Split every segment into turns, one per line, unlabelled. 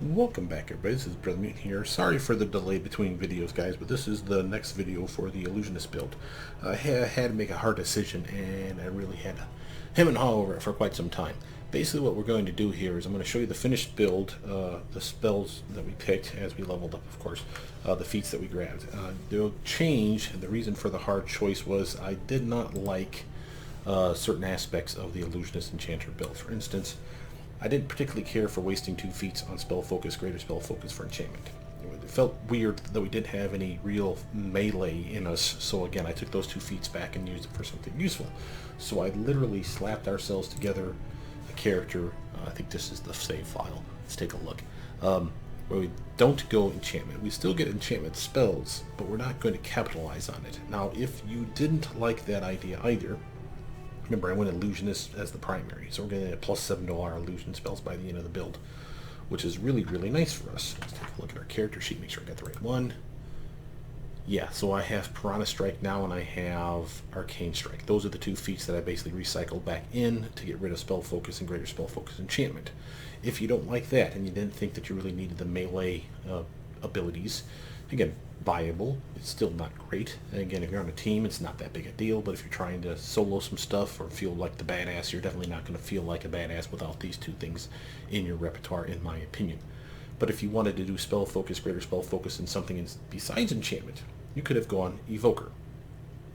Welcome back, everybody. This is Brothermutant here. Sorry for the delay between videos, guys, but this is the next video for the Illusionist build. I had to make a hard decision, and I really had to hem and haw over it for quite some time. Basically, what we're going to do here is I'm going to show you the finished build, the spells that we picked as we leveled up, of course, the feats that we grabbed. They'll change, and the reason for the hard choice was I did not like certain aspects of the Illusionist Enchanter build. For instance, I didn't particularly care for wasting 2 feats on spell focus, greater spell focus for enchantment. It felt weird that we didn't have any real melee in us, so again I took those 2 feats back and used it for something useful. So I literally slapped ourselves together a character, I think this is the save file, let's take a look, where we don't go enchantment. We still get enchantment spells, but we're not going to capitalize on it. Now if you didn't like that idea either, remember, I went Illusionist as the primary, so we're going to get +7 to our illusion spells by the end of the build, which is really, really nice for us. Let's take a look at our character sheet, make sure I got the right one. Yeah, so I have Piranha Strike now, and I have Arcane Strike. Those are the 2 feats that I basically recycled back in to get rid of Spell Focus and Greater Spell Focus Enchantment. If you don't like that, and you didn't think that you really needed the melee abilities, again, viable. It's still not great. And again, if you're on a team, it's not that big a deal, but if you're trying to solo some stuff or feel like the badass, you're definitely not going to feel like a badass without these 2 things in your repertoire, in my opinion. But if you wanted to do spell focus, greater spell focus, and something besides enchantment, you could have gone Evoker.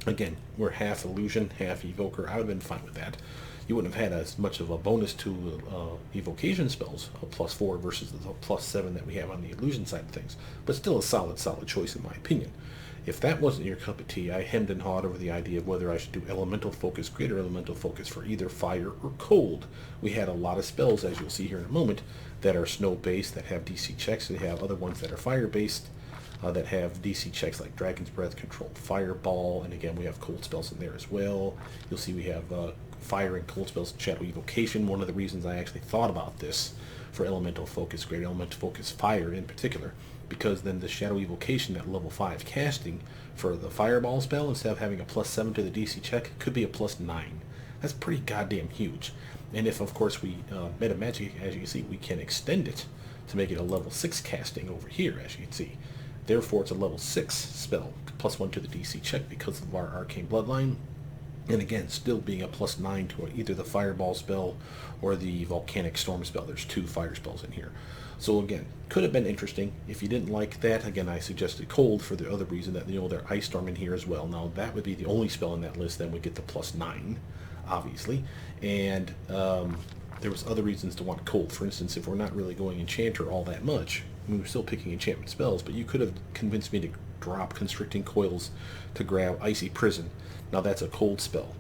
Again, we're half illusion, half evoker. I would have been fine with that. You wouldn't have had as much of a bonus to evocation spells, a +4 versus the +7 that we have on the illusion side of things, but still a solid choice in my opinion. If that wasn't your cup of tea, I hemmed and hawed over the idea of whether I should do elemental focus, greater elemental focus for either fire or cold. We had a lot of spells, as you'll see here in a moment, that are snow based, that have DC checks. They have other ones that are fire based, that have DC checks like Dragon's Breath, Controlled Fireball, and again we have cold spells in there as well. You'll see we have fire and cold spells, Shadow Evocation. One of the reasons I actually thought about this for elemental focus, greater elemental focus fire in particular, because then the Shadow Evocation at level 5 casting for the fireball spell, instead of having a +7 to the DC check, could be a +9. That's pretty goddamn huge. And if of course we Metamagic, as you can see, we can extend it to make it a level 6 casting over here, as you can see. Therefore, it's a level 6 spell, +1 to the DC check because of our Arcane Bloodline. And again, still being a +9 to either the Fireball spell or the Volcanic Storm spell. There's 2 fire spells in here. So again, could have been interesting. If you didn't like that, again, I suggested Cold for the other reason that, you know, there's Ice Storm in here as well. Now, that would be the only spell in that list, then we get the +9, obviously. And there was other reasons to want Cold. For instance, if we're not really going Enchanter all that much, we were still picking enchantment spells, but you could have convinced me to drop Constricting Coils to grab Icy Prison. Now that's a cold spell,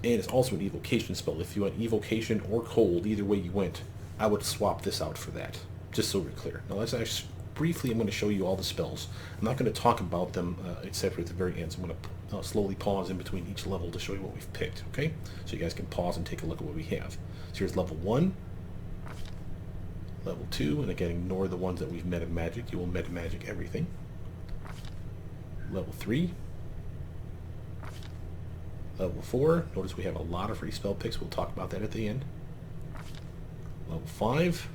and it's also an evocation spell. If you went evocation or cold, either way you went, I would swap this out for that, just so we're clear. Now let's actually briefly, I'm going to show you all the spells. I'm not going to talk about them except for at the very end, so I'm going to slowly pause in between each level to show you what we've picked, okay? So you guys can pause and take a look at what we have. So here's level 1, level 2, and again, ignore the ones that we've Metamagic. You will Metamagic everything. Level 3. Level 4. Notice we have a lot of free spell picks. We'll talk about that at the end. Level 5.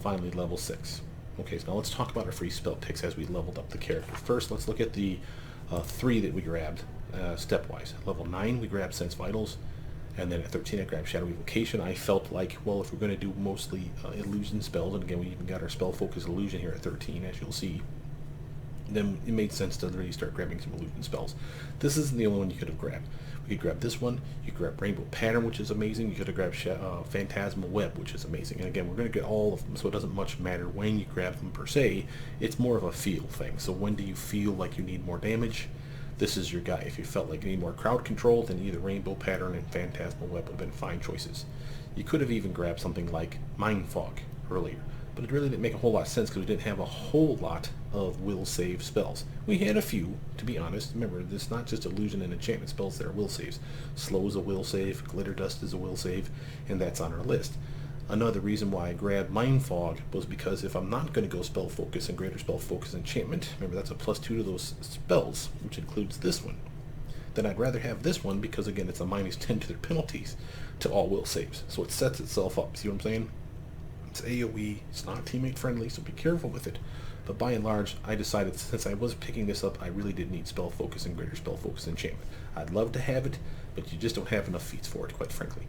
Finally, level 6. Okay, so now let's talk about our free spell picks as we leveled up the character. First, let's look at the 3 that we grabbed stepwise. Level 9, we grabbed Sense Vitals. And then at 13, I grabbed Shadow Evocation. I felt like, well, if we're going to do mostly illusion spells, and again, we even got our spell focus illusion here at 13, as you'll see, then it made sense to really start grabbing some illusion spells. This isn't the only one you could have grabbed. We could grab this one. You could grab Rainbow Pattern, which is amazing. You could have grabbed Phantasmal Web, which is amazing. And again, we're going to get all of them, so it doesn't much matter when you grab them per se. It's more of a feel thing. So when do you feel like you need more damage? This is your guy. If you felt like you need more crowd control, then either Rainbow Pattern and Phantasmal Web would have been fine choices. You could have even grabbed something like Mind Fog earlier, but it really didn't make a whole lot of sense because we didn't have a whole lot of will save spells. We had a few, to be honest. Remember, it's not just illusion and enchantment spells that are will saves. Slow is a will save, Glitter Dust is a will save, and that's on our list. Another reason why I grabbed Mind Fog was because if I'm not going to go Spell Focus and Greater Spell Focus Enchantment, remember that's a +2 to those spells, which includes this one, then I'd rather have this one because, again, it's a -10 to their penalties to all will saves. So it sets itself up. See what I'm saying? It's AoE, it's not teammate friendly, so be careful with it. But by and large, I decided since I was picking this up, I really did need spell focus and greater spell focus enchantment. I'd love to have it, but you just don't have enough feats for it, quite frankly.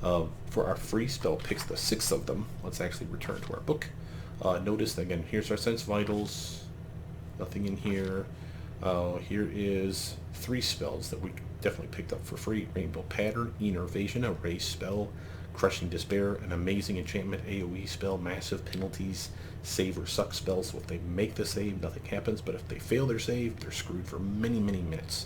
For our free spell picks, the 6 of them, let's actually return to our book. Notice, again, here's our Sense Vitals, nothing in here. Here is 3 spells that we definitely picked up for free. Rainbow Pattern, Enervation, a race spell, Crushing Despair, an amazing enchantment, AoE spell, massive penalties, save or suck spells. So if they make the save, nothing happens, but if they fail their save, they're screwed for many, many minutes.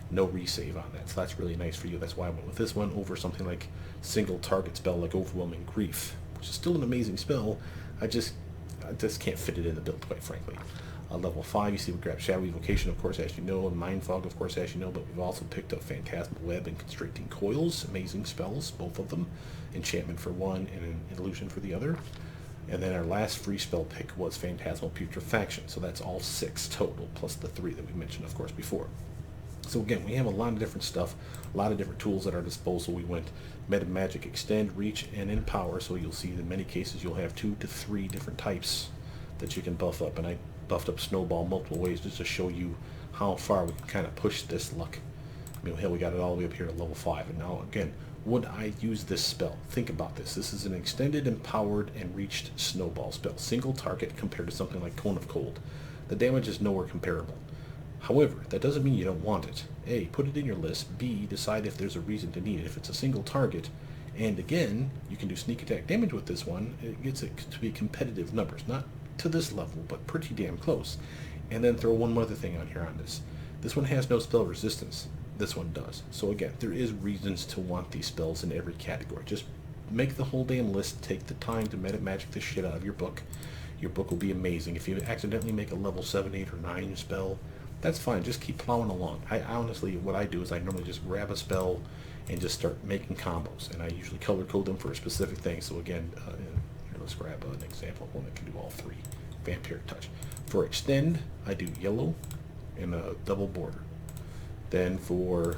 No resave on that, so that's really nice for you. That's why I went with this one over something like single target spell like Overwhelming Grief, which is still an amazing spell. I just can't fit it in the build, quite frankly. Level 5, you see we grabbed Shadow Evocation, of course, as you know, and Mind Fog, of course, as you know, but we've also picked up Phantasmal Web and Constricting Coils, amazing spells, both of them. Enchantment for one and an illusion for the other. And then our last free spell pick was Phantasmal Putrefaction, so that's all 6 total, plus the 3 that we mentioned, of course, before. So again, we have a lot of different stuff, a lot of different tools at our disposal. We went Metamagic, Extend, Reach, and Empower, so you'll see in many cases you'll have 2 to 3 different types that you can buff up, and I buffed up Snowball multiple ways just to show you how far we can kind of push this luck. I mean, hell, we got it all the way up here to level 5, and now again, would I use this spell? Think about this. This is an extended, empowered, and reached snowball spell. Single target compared to something like Cone of Cold. The damage is nowhere comparable. However, that doesn't mean you don't want it. A, put it in your list. B, decide if there's a reason to need it. If it's a single target, and again, you can do sneak attack damage with this one, it gets it to be competitive numbers. Not to this level, but pretty damn close. And then throw one other thing on here on this. This one has no spell resistance. This one does. So again, there is reasons to want these spells in every category. Just make the whole damn list. Take the time to Metamagic the shit out of your book. Your book will be amazing. If you accidentally make a level 7, 8, or 9 spell, that's fine. Just keep plowing along. I honestly, what I do is I normally just grab a spell and just start making combos. And I usually color code them for a specific thing. So again, here, let's grab an example of one that can do all 3. Vampiric Touch. For Extend, I do yellow and a double border. Then for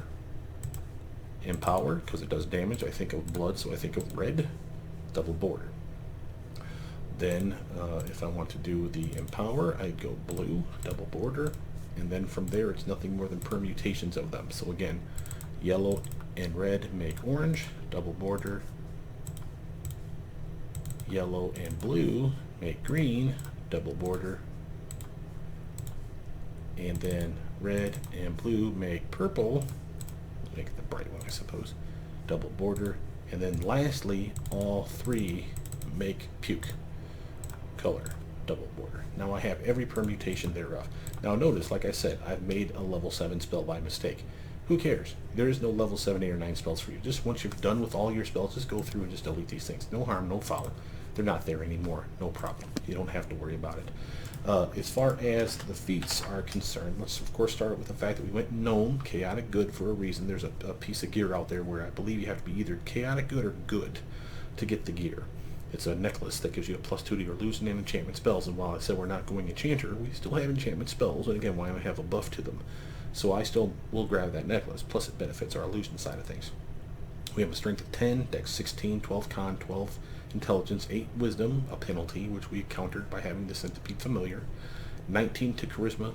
Empower, because it does damage, I think of blood, so I think of red, double border. Then if I want to do the Empower, I go blue, double border, and then from there it's nothing more than permutations of them. So again, yellow and red make orange, double border, yellow and blue make green, double border, and then red and blue make purple, make the bright one I suppose, double border, and then lastly all 3 make puke color, double border. Now I have every permutation thereof. Now notice, like I said, I've made a level 7 spell by mistake. Who cares? There is no level 7, 8, or 9 spells for you. Just once you're done with all your spells, just go through and just delete these things. No harm, no foul. They're not there anymore. No problem. You don't have to worry about it. As far as the feats are concerned, let's of course start with the fact that we went Gnome, Chaotic Good for a reason. There's a piece of gear out there where I believe you have to be either Chaotic Good or Good to get the gear. It's a necklace that gives you a +2 to your illusion and enchantment spells, and while I said we're not going Enchanter, we still have enchantment spells, and again, why not have a buff to them? So I still will grab that necklace, plus it benefits our illusion side of things. We have a strength of 10, dex 16, 12 con, 12 intelligence, 8 wisdom, a penalty, which we countered by having the Centipede Familiar, 19 to charisma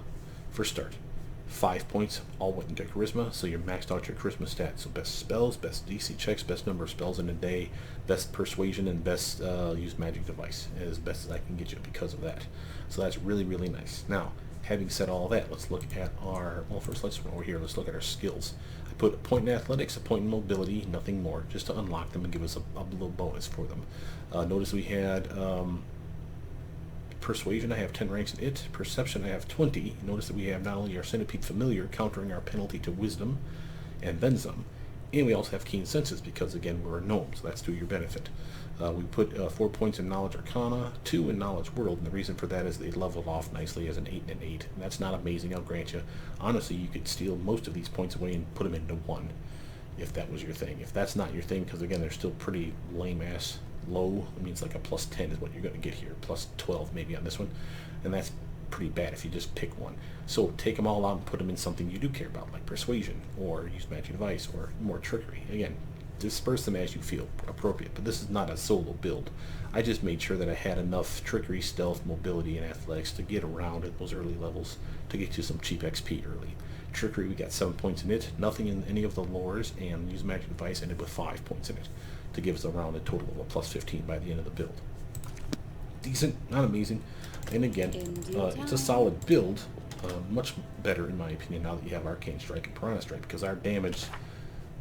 for start. 5 points all went into charisma, so you're maxed out your charisma stats. So best spells, best DC checks, best number of spells in a day, best persuasion, and best use magic device as best as I can get you because of that. So that's really, really nice. Now, having said all that, let's look at our, well first let's over here, let's look at our skills. I put a point in athletics, a point in mobility, nothing more, just to unlock them and give us a little bonus for them. Notice we had persuasion, I have 10 ranks in it. Perception, I have 20. Notice that we have not only our Centipede Familiar countering our penalty to wisdom and then some, and we also have keen senses because again we're a gnome, so that's to your benefit. We put 4 points in knowledge arcana, 2 in knowledge world, and the reason for that is they leveled off nicely as an 8 and an 8, and that's not amazing, I'll grant you. Honestly, you could steal most of these points away and put them into 1 if that was your thing. If that's not your thing, because again they're still pretty lame ass low, it means like a +10 is what you're going to get here, +12 maybe on this one, and that's pretty bad if you just pick one. So take them all out and put them in something you do care about, like persuasion or use magic device or more trickery. Again, disperse them as you feel appropriate. But this is not a solo build. I just made sure that I had enough trickery, stealth, mobility, and athletics to get around at those early levels to get you some cheap XP early. Trickery, we got 7 points in it, nothing in any of the lores, and Use Magic Device ended with 5 points in it to give us around a total of a plus 15 by the end of the build. Decent, not amazing. And again, it's a solid build, much better in my opinion now that you have Arcane Strike and Piranha Strike, because our damage,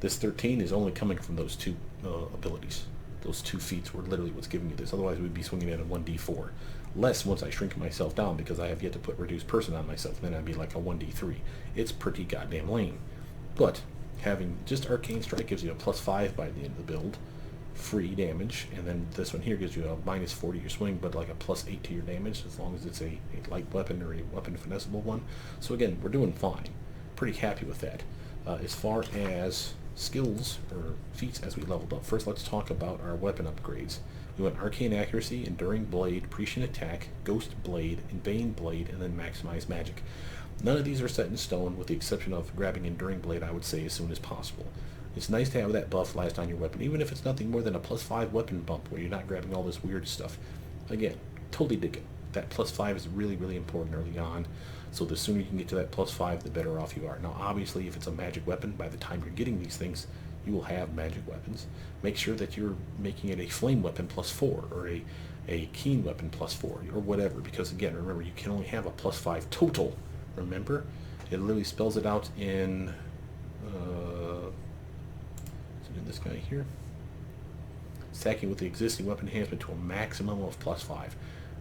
this 13, is only coming from those two abilities. Those two feats were literally what's giving you this. Otherwise, we'd be swinging at a 1d4. Less once I shrink myself down, because I have yet to put Reduced Person on myself. Then I'd be like a 1d3. It's pretty goddamn lame. But having just Arcane Strike gives you a plus 5 by the end of the build. Free damage. And then this one here gives you a minus 4 to your swing, but like a plus 8 to your damage, as long as it's a light weapon or a weapon finessable one. So again, we're doing fine. Pretty happy with that. As far as skills or feats as we leveled up, first let's talk about our weapon upgrades. We went Arcane Accuracy, Enduring Blade, Prescient Attack, Ghost Blade, Invane Blade, and then Maximize Magic. None of these are set in stone, with the exception of grabbing Enduring Blade, I would say, as soon as possible. It's nice to have that buff last on your weapon, even if it's nothing more than a plus 5 weapon bump, where you're not grabbing all this weird stuff. Again, totally dig it. That plus 5 is really, really important early on, so the sooner you can get to that plus 5, the better off you are. Now, obviously, if it's a magic weapon, by the time you're getting these things, you will have magic weapons. Make sure that you're making it a flame weapon plus 4, or a keen weapon plus 4, or whatever, because again, remember, you can only have a plus 5 total. Remember, it literally spells it out in, is it in this guy here? Stacking with the existing weapon enhancement to a maximum of plus 5.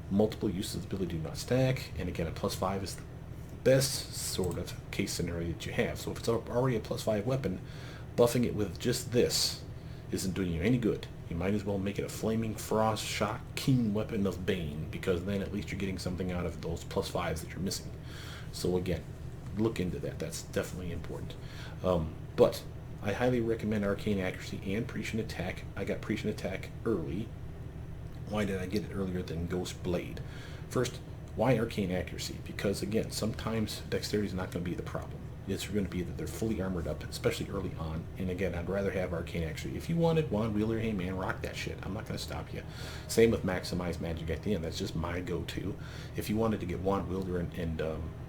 Multiple uses of the ability do not stack, and again, a plus 5 is the best sort of case scenario that you have. So if it's already a plus 5 weapon, buffing it with just this isn't doing you any good. You might as well make it a Flaming Frost Shot Keen Weapon of Bane, because then at least you're getting something out of those plus 5s that you're missing. So again, look into that. That's definitely important. But I highly recommend Arcane Accuracy and Prescient Attack. I got Prescient Attack early. Why did I get it earlier than Ghost Blade? First, why Arcane Accuracy? Because again, sometimes Dexterity is not going to be the problem. It's going to be that they're fully armored up, especially early on. And again, I'd rather have Arcane Accuracy. If you wanted Wand Wielder, hey man, rock that shit. I'm not going to stop you. Same with Maximize Magic at the end. That's just my go-to. If you wanted to get Wand Wielder and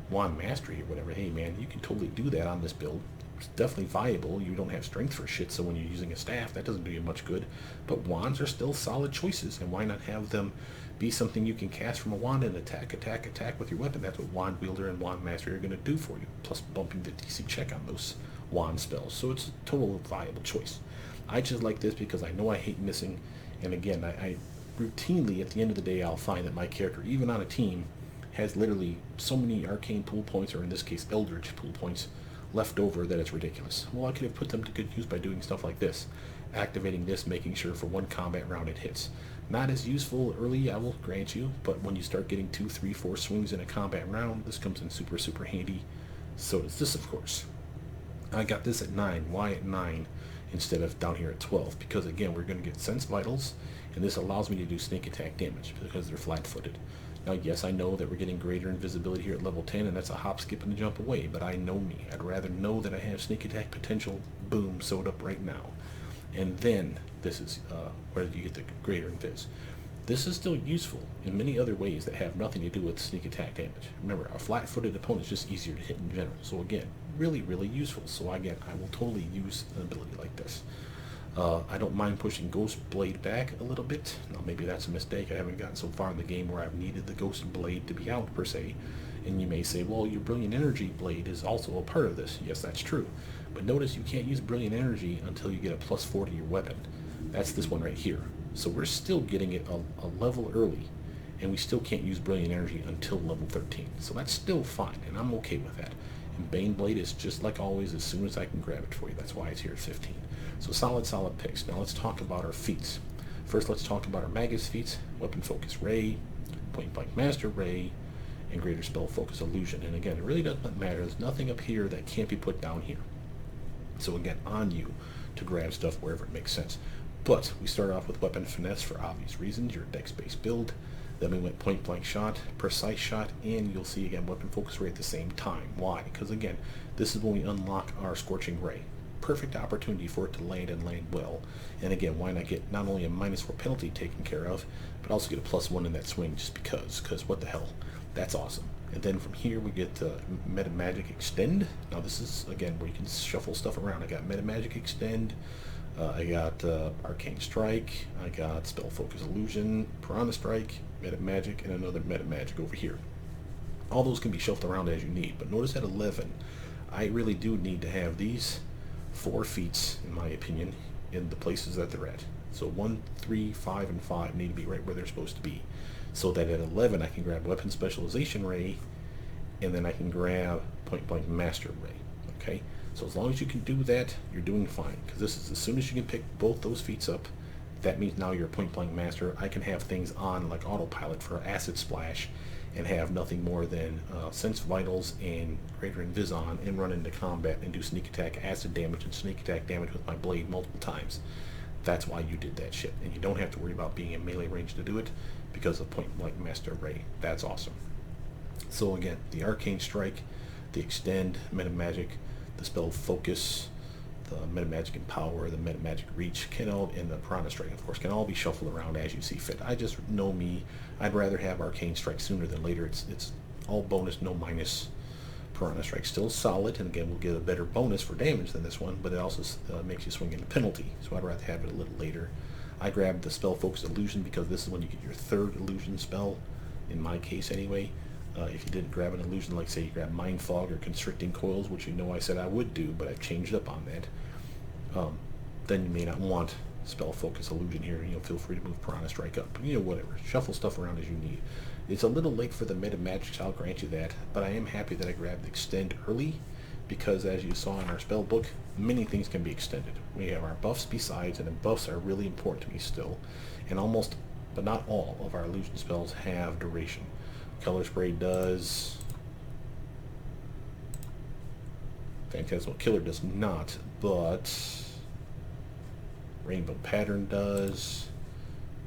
Wand Mastery or whatever, hey man, you can totally do that on this build. It's definitely viable. You don't have strength for shit, so when you're using a staff, that doesn't do you much good. But wands are still solid choices, and why not have them be something you can cast from a wand and attack with your weapon? That's what Wand Wielder and Wand Mastery are going to do for you, plus bumping the DC check on those wand spells. So it's a total viable choice. I just like this because I know I hate missing, and again, I routinely, at the end of the day, I'll find that my character, even on a team, has literally so many arcane pool points, or in this case, Eldritch pool points, left over that it's ridiculous. Well, I could have put them to good use by doing stuff like this. Activating this, making sure for one combat round it hits. Not as useful early, I will grant you, but when you start getting 2, 3, 4 swings in a combat round, this comes in super, super handy. So does this, of course. I got this at 9. Why at 9 instead of down here at 12? Because again, we're going to get Sense Vitals, and this allows me to do sneak attack damage because they're flat-footed. Now, yes, I know that we're getting greater invisibility here at level 10, and that's a hop, skip, and a jump away, but I know me. I'd rather know that I have sneak attack potential, boom, sewed up right now. And then, this is where you get the greater invis. This is still useful in many other ways that have nothing to do with sneak attack damage. Remember, a flat-footed opponent is just easier to hit in general. So again, really, really useful. So again, I will totally use an ability like this. I don't mind pushing Ghost Blade back a little bit. Now maybe that's a mistake. I haven't gotten so far in the game where I've needed the Ghost Blade to be out per se. And you may say, well, your Brilliant Energy Blade is also a part of this. Yes, that's true. But notice you can't use Brilliant Energy until you get a plus 4 to your weapon. That's this one right here. So we're still getting it a level early, and we still can't use Brilliant Energy until level 13. So that's still fine, and I'm okay with that. And Bane Blade is just like always as soon as I can grab it for you. That's why it's here at 15. So solid picks. Now let's talk about our feats. First, let's talk about our Magus feats. Weapon Focus Ray, Point Blank Master Ray, and Greater Spell Focus Illusion. And again, it really doesn't matter. There's nothing up here that can't be put down here. So again, on you to grab stuff wherever it makes sense. But we start off with Weapon Finesse for obvious reasons. Your Dex-based build. Then we went Point Blank Shot, Precise Shot, and you'll see again Weapon Focus Ray at the same time. Why? Because again, this is when we unlock our Scorching Ray. perfect opportunity for it to land and land well. And again, why not get not only a -4 penalty taken care of, but also get a +1 in that swing just because what the hell. That's awesome. And then from here we get Metamagic Extend. Now this is, again, where you can shuffle stuff around. I got Metamagic Extend, I got Arcane Strike, I got Spell Focus Illusion, Piranha Strike, Metamagic, and another Metamagic over here. All those can be shuffled around as you need, but notice at 11, I really do need to have these 4 feats, in my opinion, in the places that they're at. So 1, 3, 5, and 5 need to be right where they're supposed to be. So that at 11 I can grab Weapon Specialization Ray, and then I can grab Point Blank Master Ray. Okay? So as long as you can do that, you're doing fine. Because this is, as soon as you can pick both those feats up, that means now you're a Point Blank Master. I can have things on like autopilot for Acid Splash and have nothing more than Sense Vitals and Greater Invis on and run into combat and do sneak attack acid damage and sneak attack damage with my blade multiple times. That's why you did that shit. And you don't have to worry about being in melee range to do it because of Point Blank Master Ray. That's awesome. So again, the Arcane Strike, the Extend, Metamagic, the Spell Focus, the Metamagic Empower, the Metamagic Reach, and the Piranha Strike, of course, can all be shuffled around as you see fit. I just know me. I'd rather have Arcane Strike sooner than later. It's all bonus, no minus. Piranha Strike still solid, and again, we'll get a better bonus for damage than this one, but it also makes you swing into penalty, so I'd rather have it a little later. I grabbed the Spell Focus Illusion because this is when you get your 3rd illusion spell, in my case anyway. If you didn't grab an illusion, like say you grab Mind Fog or Constricting Coils, which you know I said I would do, but I've changed up on that, then you may not want Spell Focus Illusion here. Feel free to move Piranha Strike up. Whatever. Shuffle stuff around as you need. It's a little late for the Metamagic, I'll grant you that, but I am happy that I grabbed the Extend early, because as you saw in our spell book, many things can be extended. We have our buffs besides, and the buffs are really important to me still, and almost, but not all, of our illusion spells have duration. Color Spray does. Phantasmal Killer does not, but Rainbow Pattern does.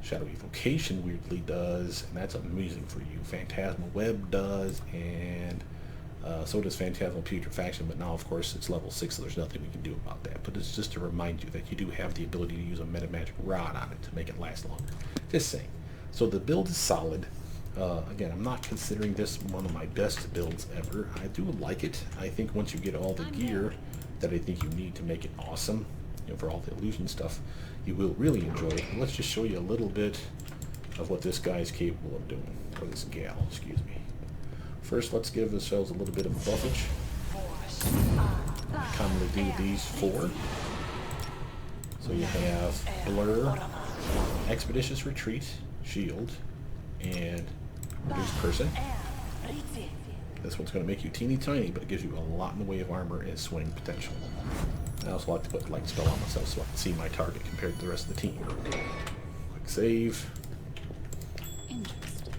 Shadow Evocation weirdly does, and that's amazing for you. Phantasmal Web does, and so does Phantasmal Putrefaction, but now of course it's level 6, so there's nothing we can do about that. But it's just to remind you that you do have the ability to use a Metamagic Rod on it to make it last longer. Just saying. So the build is solid. Again, I'm not considering this one of my best builds ever. I do like it. I think once you get all the gear that I think you need to make it awesome, for all the illusion stuff, you will really enjoy it. And let's just show you a little bit of what this guy is capable of doing, or this gal, excuse me. First, let's give ourselves a little bit of buffage. I commonly do these 4. So you have Blur, Expeditious Retreat, Shield, and Reduce Person. This one's going to make you teeny tiny, but it gives you a lot in the way of armor and swing potential. I also like to put Light Spell on myself so I can see my target compared to the rest of the team. Quick save.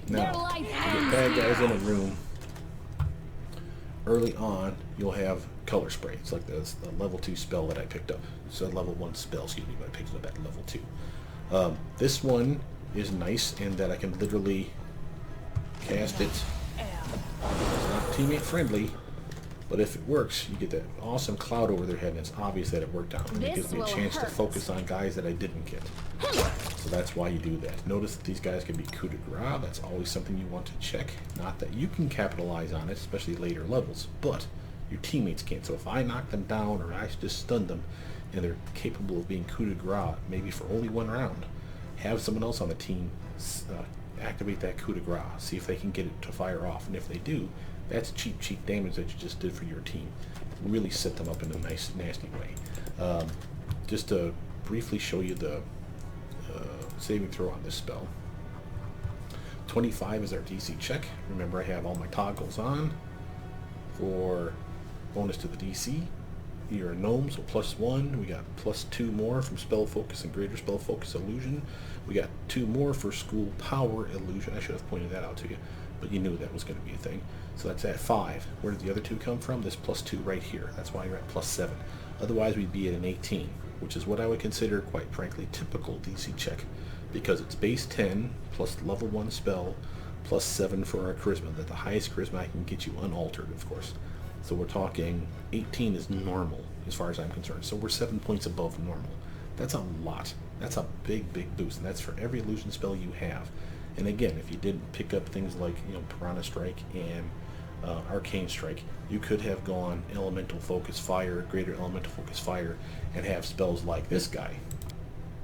Now, you get bad guys in a room. Early on, you'll have Color Spray. It's like the level 2 spell that I picked up. It's a level 1 spell, excuse me, but I picked it up at level 2. This one is nice in that I can literally cast it. It's not teammate friendly, but if it works, you get that awesome cloud over their head, and it's obvious that it worked out. And it gives me a chance to focus on guys that I didn't get. So that's why you do that. Notice that these guys can be coup de grace. That's always something you want to check. Not that you can capitalize on it, especially later levels, but your teammates can't. So if I knock them down or I just stun them, and they're capable of being coup de grace, maybe for only 1 round, have someone else on the team activate that coup de grace. See if they can get it to fire off, and if they do, that's cheap damage that you just did for your team. Really set them up in a nice, nasty way. Just to briefly show you the saving throw on this spell. 25 is our DC check. Remember, I have all my toggles on for bonus to the DC. You're a gnome, so +1. We got +2 more from Spell Focus and Greater Spell Focus Illusion. We got 2 more for School Power Illusion. I should have pointed that out to you, but you knew that was going to be a thing. So that's at 5. Where did the other 2 come from? This +2 right here. That's why you're at +7. Otherwise, we'd be at an 18, which is what I would consider, quite frankly, typical DC check, because it's base 10 plus level 1 spell plus 7 for our charisma. That's the highest charisma I can get you unaltered, of course. So we're talking 18 is normal. as far as I'm concerned. So we're 7 points above normal. That's a lot. That's a big, big boost, and that's for every illusion spell you have. And again, if you didn't pick up things like, you know, Piranha Strike and Arcane Strike, you could have gone Elemental Focus Fire, Greater Elemental Focus Fire, and have spells like this guy,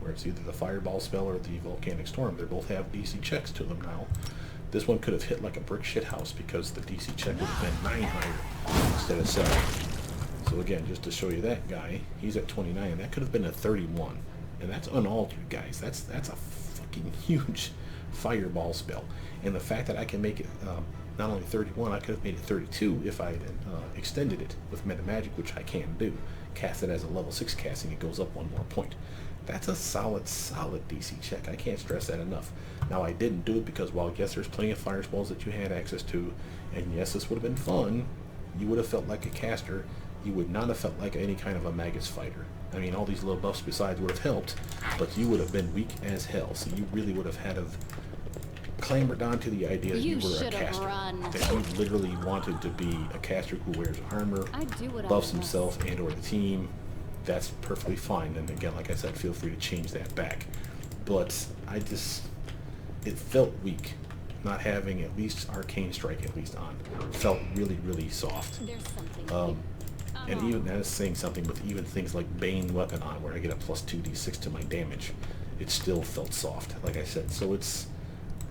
where it's either the Fireball spell or the Volcanic Storm. They both have DC checks to them now. This one could have hit like a brick shit house because the DC check would have been 9 higher instead of 7. So again, just to show you that guy, he's at 29. That could have been a 31, and that's unaltered, guys. That's a fucking huge Fireball spell. And the fact that I can make it not only 31, I could have made it 32 if I had extended it with Metamagic, which I can do. Cast it as a level 6 casting, it goes up 1 more point. That's a solid DC check. I can't stress that enough. Now, I didn't do it because, while yes, there's plenty of fire spells that you had access to, and yes, this would have been fun, you would have felt like a caster. You would not have felt like any kind of a Magus fighter. I mean, all these little buffs besides would have helped, but you would have been weak as hell. So you really would have had to clambered onto the idea that you were a caster. That you literally wanted to be a caster who wears armor, buffs himself and or the team. That's perfectly fine. And again, like I said, feel free to change that back. But it felt weak. Not having at least Arcane Strike at least on felt really, really soft. And even that is saying something with even things like Bane Weapon on, where I get a plus 2d6 to my damage, it still felt soft, like I said. So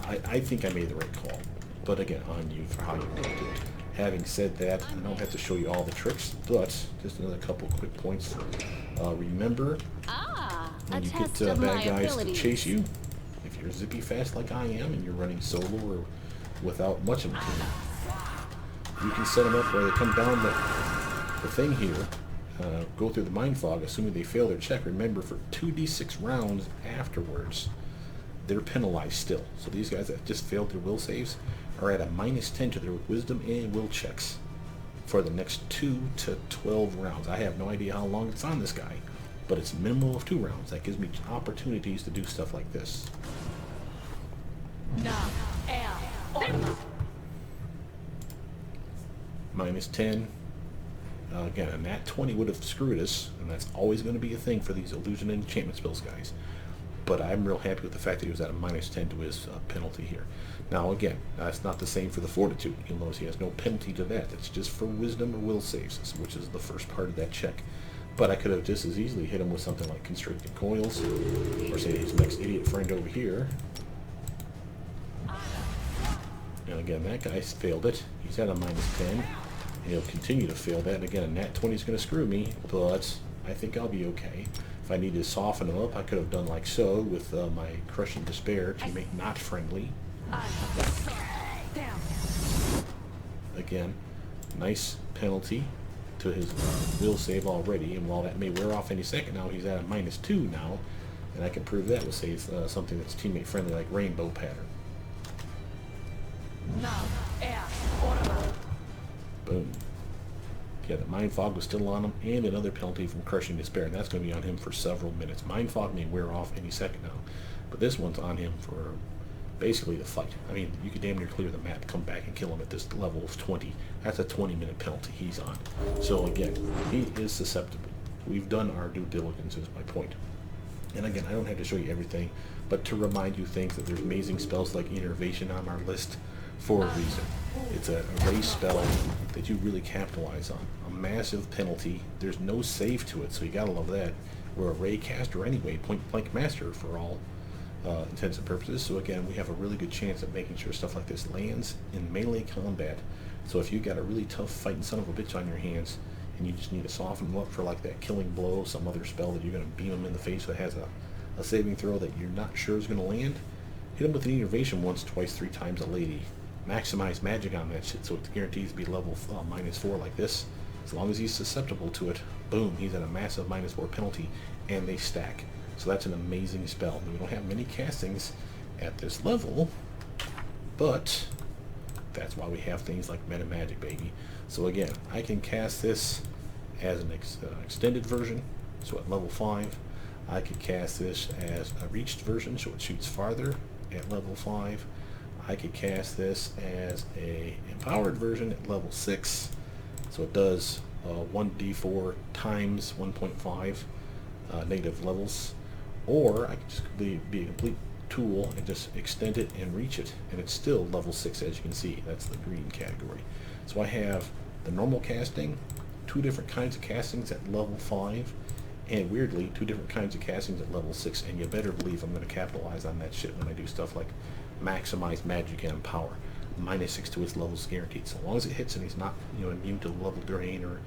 I think I made the right call. But again, on you for how you want to do it. Having said that, I don't have to show you all the tricks, but just another couple quick points. Remember, when you get bad guys to chase you, if you're zippy fast like I am and you're running solo or without much of a team, you can set them up where they come down the thing here, go through the Mind Fog, assuming they fail their check. Remember, for 2d6 rounds afterwards, they're penalized still. So these guys that just failed their will saves are at a -10 to their wisdom and will checks for the next 2 to 12 rounds. I have no idea how long it's on this guy, but it's a minimum of 2 rounds. That gives me opportunities to do stuff like this. -10. Again, a nat 20 would have screwed us, and that's always going to be a thing for these illusion and enchantment spells, guys. But I'm real happy with the fact that he was at a -10 to his penalty here. Now again, that's not the same for the Fortitude. You'll notice he has no penalty to that. It's just for wisdom or will saves, which is the first part of that check. But I could have just as easily hit him with something like Constricted Coils, or say his next idiot friend over here. And again, that guy failed it. He's at a -10. And he'll continue to fail that. And again, a nat 20 is going to screw me, but I think I'll be okay. If I need to soften him up, I could have done like so with my Crushing Despair to make not friendly. Again, nice penalty to his will save already, and while that may wear off any second now, he's at a -2 now, and I can prove that with, say, something that's teammate friendly like Rainbow Pattern. Boom. Yeah, the Mind Fog was still on him, and another penalty from Crushing Despair, and that's going to be on him for several minutes. Mind Fog may wear off any second now, but this one's on him for basically the fight. I mean, you could damn near clear the map, come back and kill him at this level of 20. That's a 20-minute penalty he's on. So again, he is susceptible. We've done our due diligence, is my point. And again, I don't have to show you everything, but to remind you things that there's amazing spells like Innervation on our list for a reason. It's a race spell that you really capitalize on. A massive penalty. There's no save to it, so you gotta love that. We're a ray caster anyway, point blank master for all intents and purposes. So again, we have a really good chance of making sure stuff like this lands in melee combat. So if you got a really tough fighting son of a bitch on your hands, and you just need to soften them up for like that killing blow, some other spell that you're gonna beam them in the face that has a saving throw that you're not sure is gonna land, hit them with an Innervation once, twice, 3 times a lady. Maximize magic on that shit so it guarantees to be level -4 like this. As long as he's susceptible to it, boom, he's at a massive -4 penalty, and they stack. So that's an amazing spell. We don't have many castings at this level, but that's why we have things like Metamagic, baby. So again, I can cast this as an extended version, so at level 5. I could cast this as a reached version, so it shoots farther at level 5. I could cast this as a empowered version at level 6, so it does 1d4 times 1.5 negative levels, or I could just be a complete tool and just extend it and reach it, and it's still level 6, as you can see. That's the green category. So I have the normal casting, 2 different kinds of castings at level 5, and weirdly 2 different kinds of castings at level 6, and you better believe I'm going to capitalize on that shit when I do stuff like maximize magic and empower. -6 to its levels guaranteed. So long as it hits and he's not, immune to level drain or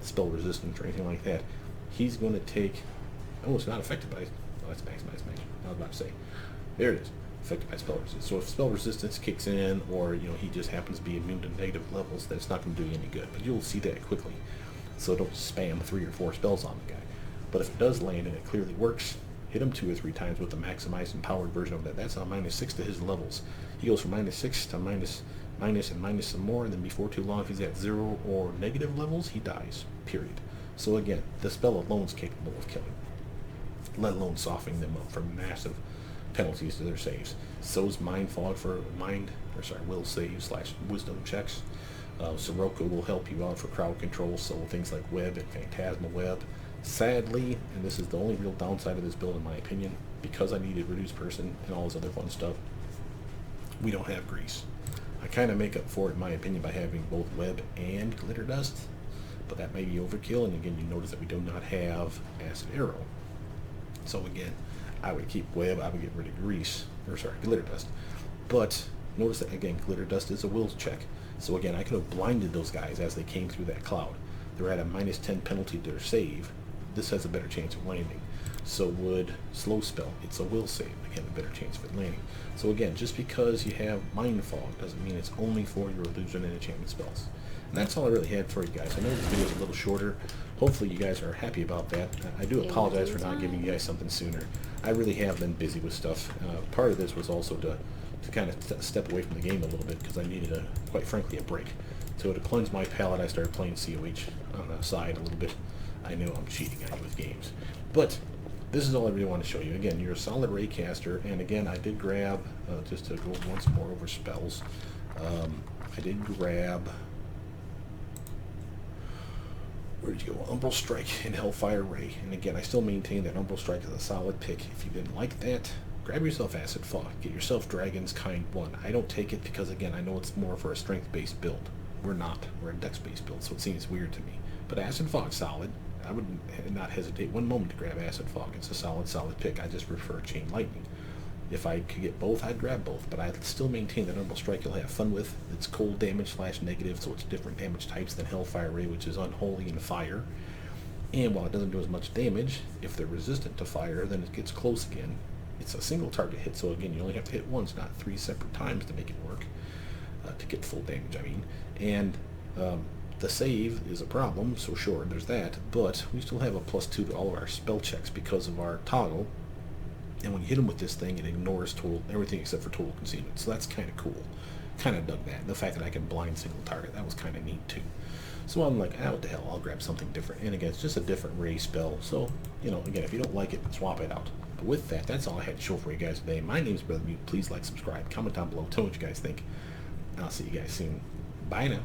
spell resistance or anything like that, he's going to take, oh, it's not affected by, oh, that's maximize magic. I was about to say, there it is, affected by spell resistance. So if spell resistance kicks in, or he just happens to be immune to negative levels, that's not going to do you any good. But you'll see that quickly. So don't spam 3 or 4 spells on the guy. But if it does land and it clearly works, hit him 2 or 3 times with the maximized and powered version of that. That's a -6 to his levels. He goes from -6 to minus and minus some more, and then before too long, if he's at 0 or negative levels, he dies. Period. So again, the spell alone is capable of killing, let alone softening them up for massive penalties to their saves. So's Mind Fog for will saves / wisdom checks. Sirocco will help you out for crowd control, so things like Web and Phantasmal Web. Sadly, and this is the only real downside of this build in my opinion, because I needed Reduced Person and all this other fun stuff, we don't have Grease. I kind of make up for it in my opinion by having both Web and Glitter Dust, but that may be overkill, and again you notice that we do not have Acid Arrow. So again, I would keep Web, I would get rid of Glitter Dust. But notice that again, Glitter Dust is a will check. So again, I could have blinded those guys as they came through that cloud. They're at a -10 penalty to their save. This has a better chance of landing. So would Slow Spell, it's a will save, again a better chance of it landing. So again, just because you have Mind Fog doesn't mean it's only for your illusion and enchantment spells. And that's all I really had for you guys. I know this video is a little shorter. Hopefully you guys are happy about that. I do apologize for not giving you guys something sooner. I really have been busy with stuff. Part of this was also to kind of step away from the game a little bit, because I needed, quite frankly, a break. So to cleanse my palate, I started playing COH on the side a little bit. I know I'm cheating on you with games. But this is all I really want to show you. Again, you're a solid Raycaster, and again, I did grab, just to go once more over spells, I did grab, where did you go? Umbral Strike and Hellfire Ray. And again, I still maintain that Umbral Strike is a solid pick. If you didn't like that, grab yourself Acid Fog. Get yourself Dragon's Kind 1. I don't take it because, again, I know it's more for a strength-based build. We're not. We're a Dex-based build, so it seems weird to me. But Acid Fog's solid. I would not hesitate one moment to grab Acid Fog. It's a solid pick. I just prefer Chain Lightning. If I could get both, I'd grab both. But I still maintain that Umbral Strike you'll have fun with. It's cold damage / negative, so it's different damage types than Hellfire Ray, which is unholy and fire. And while it doesn't do as much damage, if they're resistant to fire, then it gets close again. It's a single target hit, so again, you only have to hit once, not 3 separate times to make it work. To get full damage, I mean. And the save is a problem, so sure, there's that. But we still have a +2 to all of our spell checks because of our toggle. And when you hit them with this thing, it ignores everything except for total concealment. So that's kind of cool. Kind of dug that. The fact that I can blind single target, that was kind of neat too. So I'm like, what the hell, I'll grab something different. And again, it's just a different Ray spell. So, again, if you don't like it, swap it out. But with that, that's all I had to show for you guys today. My name's Brothermutant. Please like, subscribe, comment down below, tell me what you guys think. I'll see you guys soon. Bye now.